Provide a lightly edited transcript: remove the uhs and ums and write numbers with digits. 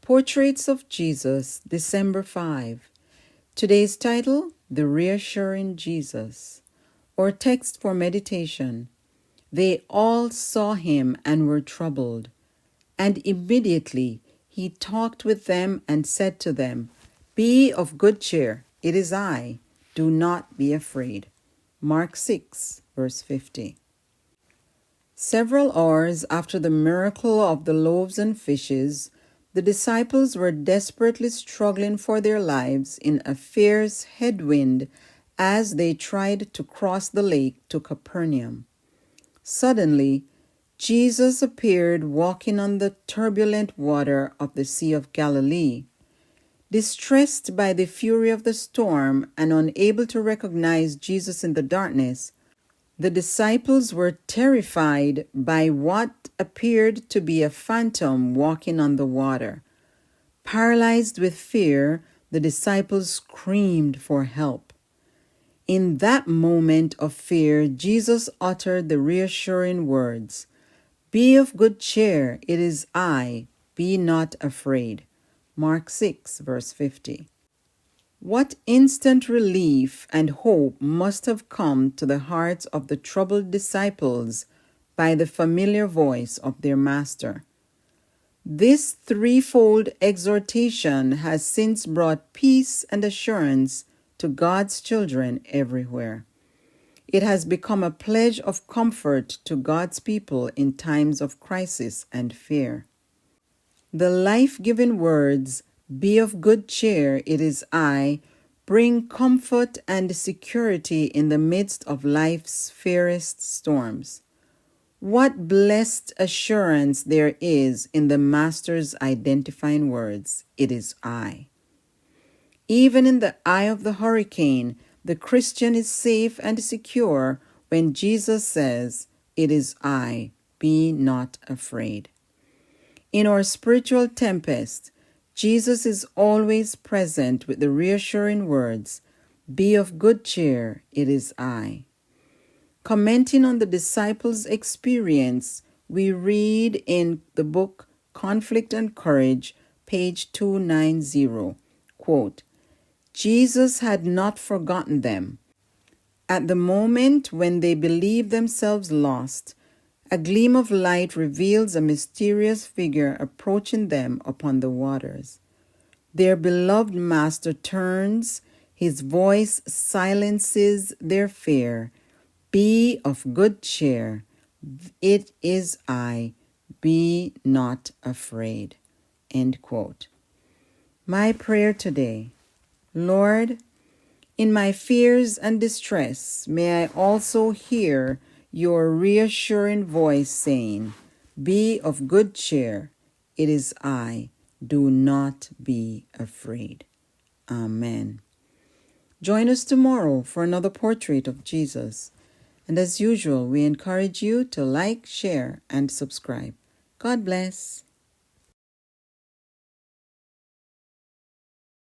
Portraits of Jesus, December 5. Today's title, The Reassuring Jesus. Or text for meditation. They all saw him and were troubled. And immediately he talked with them and said to them, Be of good cheer, it is I. Do not be afraid. Mark 6, verse 50. Several hours after the miracle of the loaves and fishes, the disciples were desperately struggling for their lives in a fierce headwind as they tried to cross the lake to Capernaum. Suddenly, Jesus appeared walking on the turbulent water of the Sea of Galilee. Distressed by the fury of the storm and unable to recognize Jesus in the darkness, the disciples were terrified by what appeared to be a phantom walking on the water. Paralyzed with fear, the disciples screamed for help. In that moment of fear, Jesus uttered the reassuring words, Be of good cheer, it is I, be not afraid. Mark 6, verse 50. What instant relief and hope must have come to the hearts of the troubled disciples by the familiar voice of their Master. This threefold exhortation has since brought peace and assurance to God's children everywhere. It has become a pledge of comfort to God's people in times of crisis and fear. The life-giving words, Be of good cheer, it is I, bring comfort and security in the midst of life's fiercest storms. What blessed assurance there is in the Master's identifying words, It is I. Even in the eye of the hurricane, the Christian is safe and secure when Jesus says, It is I, be not afraid. In our spiritual tempest, Jesus is always present with the reassuring words, Be of good cheer, it is I. Commenting on the disciples' experience, we read in the book Conflict and Courage, page 290, quote, Jesus had not forgotten them. At the moment when they believed themselves lost, a gleam of light reveals a mysterious figure approaching them upon the waters. Their beloved Master turns, his voice silences their fear. Be of good cheer, it is I, be not afraid. End quote. My prayer today, Lord, in my fears and distress, may I also hear your reassuring voice saying, Be of good cheer, it is I, do not be afraid. Amen. Join us tomorrow for another portrait of Jesus. And as usual, we encourage you to like, share, and subscribe. God bless.